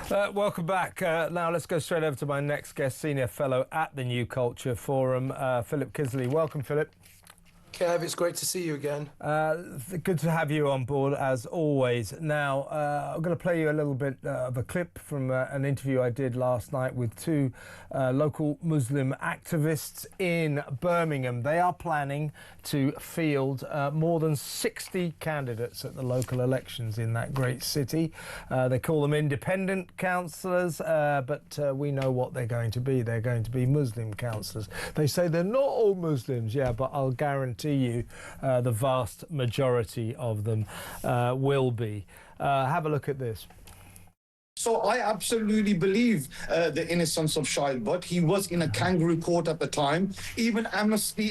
Welcome back. Now let's go straight over to my next guest, Senior Fellow at the New Culture Forum, Philip Kiszely. Welcome, Philip. Kev, it's great to see you again. Good to have you on board, as always. Now, I'm going to play you a little bit of a clip from an interview I did last night with two local Muslim activists in Birmingham. They are planning to field more than 60 candidates at the local elections in that great city. They call them independent councillors, but we know what they're going to be. They're going to be Muslim councillors. They say they're not all Muslims, yeah, but I'll guarantee you the vast majority of them will be. Have a look at this. So I absolutely believe the innocence of Child, but he was in a kangaroo court at the time. Even Amnesty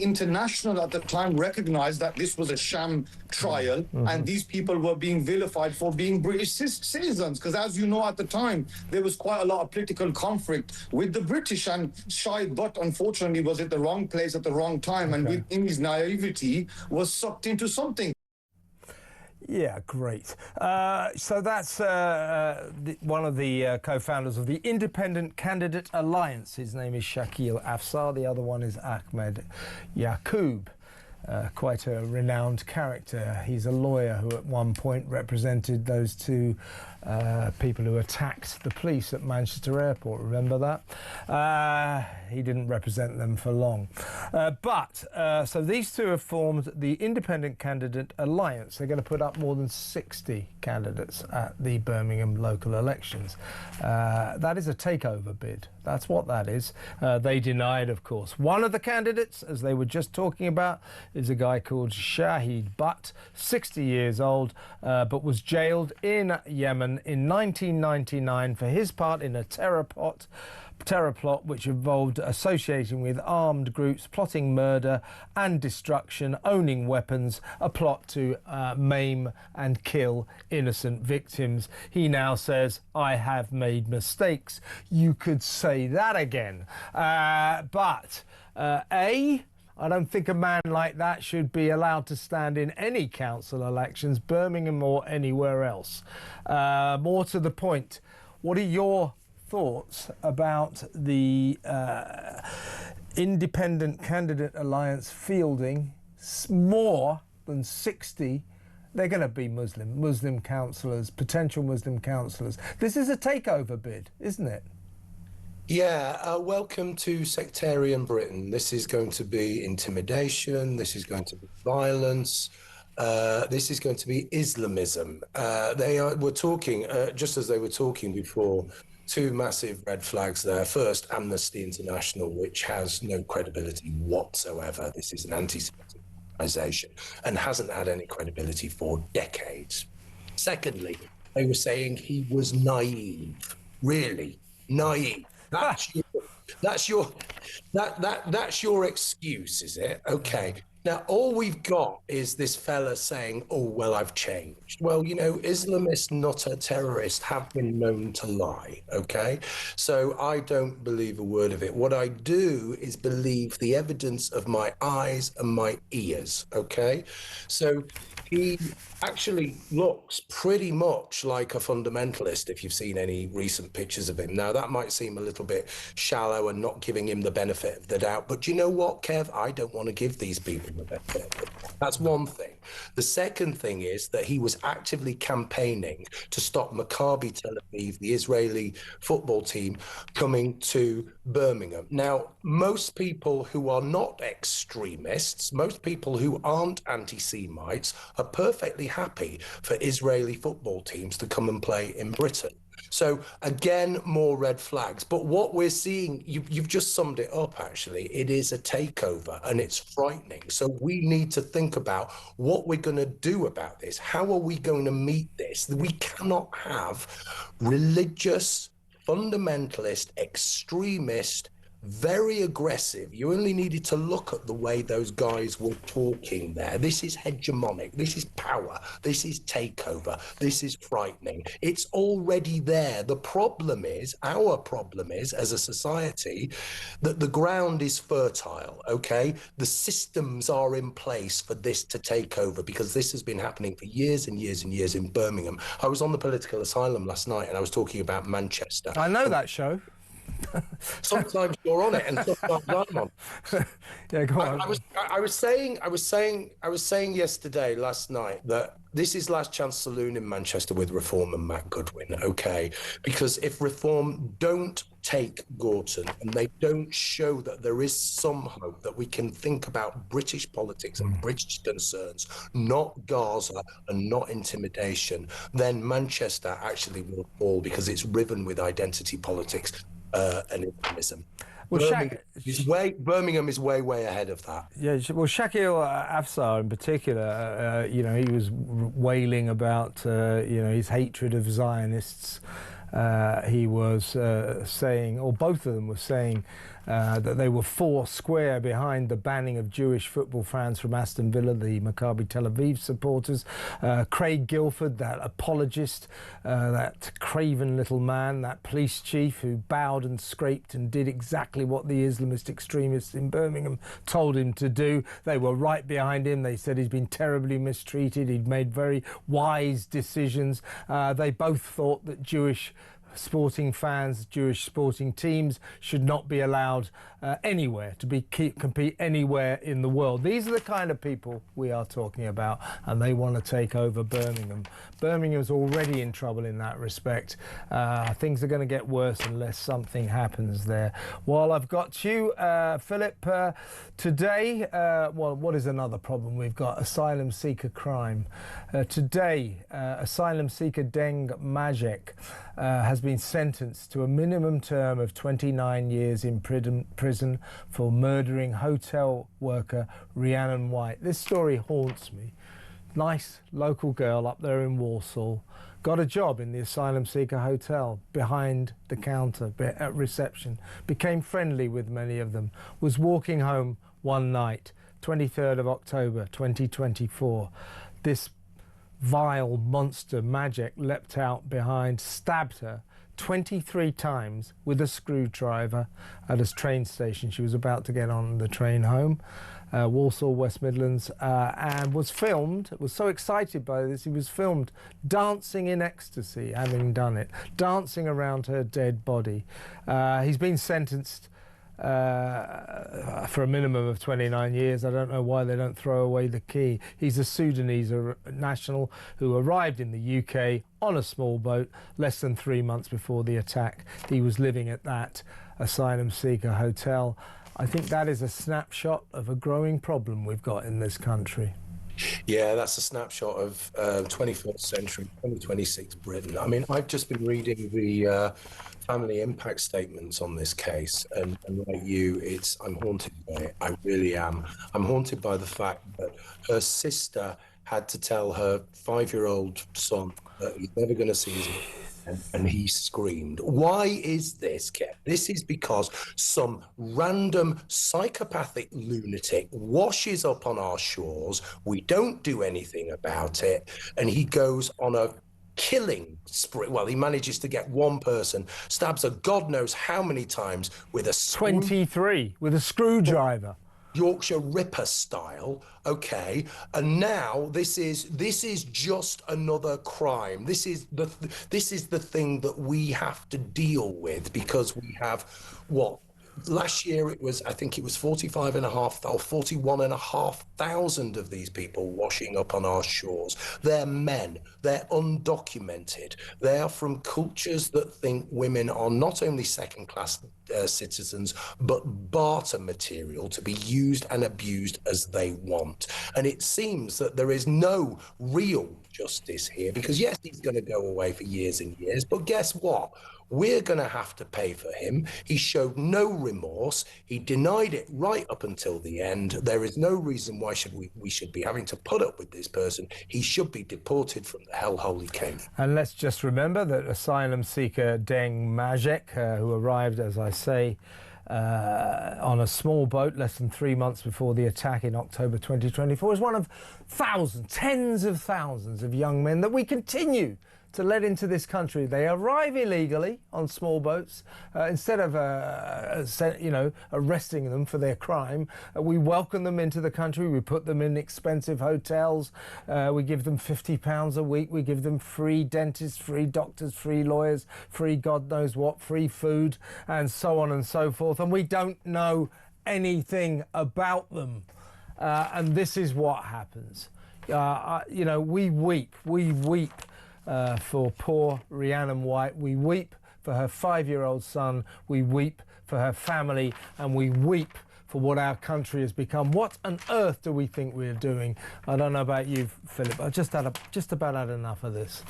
International at the time recognized that this was a sham trial, and these people were being vilified for being British citizens. Because as you know, at the time, there was quite a lot of political conflict with the British, and Child, but unfortunately was at the wrong place at the wrong time, and in his naivety was sucked into something. Yeah, great. So that's one of the co-founders of the Independent Candidate Alliance. His name is Shakil Afsar. The other one is Ahmed Yaqub. Quite a renowned character. He's a lawyer who at one point represented those two people who attacked the police at Manchester Airport. Remember that? He didn't represent them for long. So these two have formed the Independent Candidate Alliance. They're going to put up more than 60 candidates at the Birmingham local elections. That is a takeover bid. That's what that is. They denied, of course. One of the candidates, as they were just talking about, is a guy called Shahid Butt, 60 years old, but was jailed in Yemen in 1999 for his part in a terror plot which involved associating with armed groups, plotting murder and destruction, owning weapons, a plot to maim and kill innocent victims. He now says, I have made mistakes. You could say that again. I don't think a man like that should be allowed to stand in any council elections, Birmingham or anywhere else. More to the point, what are your thoughts about the Independent Candidate Alliance fielding more than 60? They're going to be Muslim councillors, potential Muslim councillors. This is a takeover bid, isn't it? Yeah, welcome to sectarian Britain. This is going to be intimidation. This is going to be violence. This is going to be Islamism. We're talking, just as they were talking before, two massive red flags there. First, Amnesty International, which has no credibility whatsoever. This is an anti-Semitic organisation and hasn't had any credibility for decades. Secondly, they were saying he was naive, really naive. That's your excuse, is it? Okay. Now, all we've got is this fella saying, oh, well, I've changed. Well, you know, Islamists, not a terrorist, have been known to lie, okay? So I don't believe a word of it. What I do is believe the evidence of my eyes and my ears, okay? So he actually looks pretty much like a fundamentalist if you've seen any recent pictures of him. Now, that might seem a little bit shallow and not giving him the benefit of the doubt, but you know what, Kev? I don't want to give these people the benefit of the doubt. That's one thing. The second thing is that he was actively campaigning to stop Maccabi Tel Aviv, the Israeli football team, coming to Birmingham. Now, most people who are not extremists, most people who aren't anti-Semites are perfectly happy for Israeli football teams to come and play in Britain. So again, more red flags. But what we're seeing, you've just summed it up, actually. It is a takeover and it's frightening. So we need to think about what we're going to do about this. How are we going to meet this? We cannot have religious, fundamentalist, extremist very aggressive. You only needed to look at the way those guys were talking there. This is hegemonic. This is power. This is takeover. This is frightening. It's already there. The problem is, our problem is, as a society, that the ground is fertile, okay? The systems are in place for this to take over, because this has been happening for years and years and years in Birmingham. I was on the Political Asylum last night, and I was talking about Manchester. I know that show. Sometimes you're on it, and sometimes I'm on. Yeah, go on. I was saying yesterday, last night, that this is Last Chance Saloon in Manchester with Reform and Matt Goodwin, okay? Because if Reform don't take Gorton and they don't show that there is some hope that we can think about British politics and British concerns, not Gaza and not intimidation, then Manchester actually will fall, because it's riven with identity politics and Islamism. Well, Birmingham is way ahead of that. Yeah, well, Shakil Afsar in particular, you know, he was wailing about, you know, his hatred of Zionists. He was saying, or both of them were saying, that they were four square behind the banning of Jewish football fans from Aston Villa, the Maccabi Tel Aviv supporters. Craig Guilford, that apologist, that craven little man, that police chief who bowed and scraped and did exactly what the Islamist extremists in Birmingham told him to do. They were right behind him. They said he's been terribly mistreated. He'd made very wise decisions. They both thought that Jewish sporting fans, Jewish sporting teams should not be allowed anywhere to compete anywhere in the world. These are the kind of people we are talking about, and they want to take over Birmingham. Birmingham's already in trouble in that respect. Things are going to get worse unless something happens there. While I've got you, Philip, today, well, what is another problem we've got? Asylum seeker crime. Today, asylum seeker Deng Majek has been sentenced to a minimum term of 29 years in prison for murdering hotel worker Rhiannon Whyte. This story haunts me. Nice local girl up there in Walsall, got a job in the asylum seeker hotel behind the counter at reception, became friendly with many of them, was walking home one night, 23rd of October 2024. This vile monster Majek leapt out behind, stabbed her 23 times with a screwdriver at a train station. She was about to get on the train home, Walsall, West Midlands, and was filmed, was so excited by this, he was filmed dancing in ecstasy, having done it, dancing around her dead body. He's been sentenced for a minimum of 29 years. I don't know why they don't throw away the key. He's a Sudanese national who arrived in the UK on a small boat less than 3 months before the attack. He was living at that asylum seeker hotel. I think that is a snapshot of a growing problem we've got in this country. Yeah, that's a snapshot of 21st century, 2026 Britain. I mean, I've just been reading the family impact statements on this case, and like you, I'm haunted by it. I really am. I'm haunted by the fact that her sister had to tell her 5-year-old son that he's never going to see his mother, and he screamed. Why is this, Kev? This is because some random psychopathic lunatic washes up on our shores. We don't do anything about it, and he goes on a killing spree. Well, he manages to get one person, stabs her God knows how many times with a 23 with a screwdriver. Yorkshire Ripper style, okay, and now this is just another crime. This is the thing that we have to deal with, because we have what last year it was, I think it was 41,500 of these people washing up on our shores. They're men, they're undocumented, they are from cultures that think women are not only second-class citizens, but barter material to be used and abused as they want. And it seems that there is no real justice here, because yes, he's going to go away for years and years, but guess what? We're going to have to pay for him. He showed no remorse. He denied it right up until the end. There is no reason why we should be having to put up with this person. He should be deported from the hellhole he came from. And let's just remember that asylum seeker Deng Majek, who arrived, as I say, on a small boat less than 3 months before the attack in October 2024 is one of thousands, tens of thousands of young men that we continue to let into this country. They arrive illegally on small boats. Instead of arresting them for their crime, we welcome them into the country. We put them in expensive hotels. We give them £50 a week. We give them free dentists, free doctors, free lawyers, free God knows what, free food, and so on and so forth. And we don't know anything about them. And this is what happens. We weep. For poor Rhiannon Whyte. We weep for her 5-year-old son. We weep for her family, and we weep for what our country has become. What on earth do we think we're doing? I don't know about you, Philip. I just about had enough of this.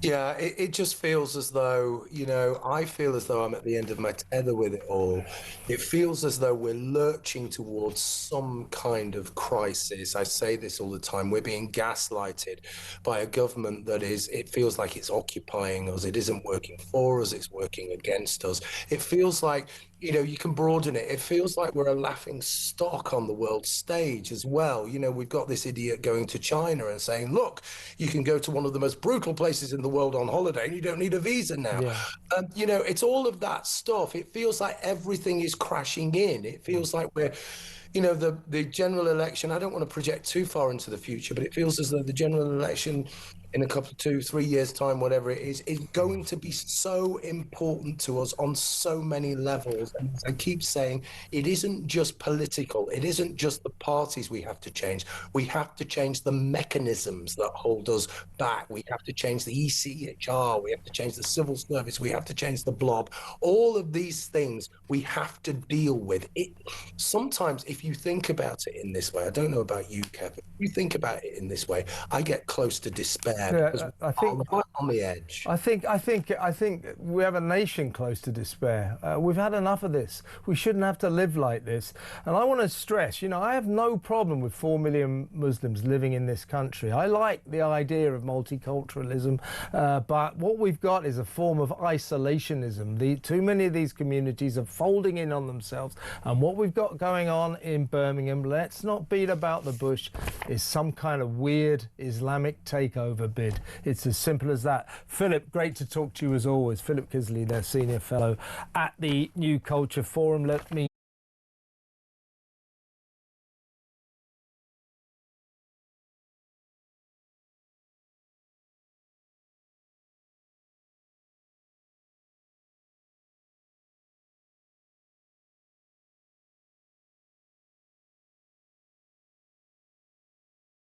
Yeah, it just feels as though, I feel as though I'm at the end of my tether with it all. It feels as though we're lurching towards some kind of crisis. I say this all the time. We're being gaslighted by a government that it feels like it's occupying us. It isn't working for us. It's working against us. It feels like, you can broaden it. It feels like we're a laughing stock on the world stage as well. We've got this idiot going to China and saying, look, you can go to one of the most brutal places in the world on holiday and you don't need a visa now. Yeah. It's all of that stuff. It feels like everything is crashing in. It feels like we're, the general election, I don't want to project too far into the future, but it feels as though the general election in a couple of 2-3 years time, whatever it is going to be so important to us on so many levels. And as I keep saying, it isn't just political. It isn't just the parties we have to change. We have to change the mechanisms that hold us back. We have to change the ECHR. We have to change the civil service. We have to change the blob. All of these things we have to deal with. Sometimes if you think about it in this way, I don't know about you, Kevin, if you think about it in this way, I get close to despair. Yeah, I think I'm right on the edge. I think we have a nation close to despair. We've had enough of this. We shouldn't have to live like this. And I want to stress, I have no problem with 4 million Muslims living in this country. I like the idea of multiculturalism, but what we've got is a form of isolationism. Too many of these communities are folding in on themselves. And what we've got going on in Birmingham, let's not beat about the bush, is some kind of weird Islamic takeover bid. It's as simple as that. Philip, great to talk to you as always. Philip Kiszely, their senior fellow at the New Culture Forum. Let me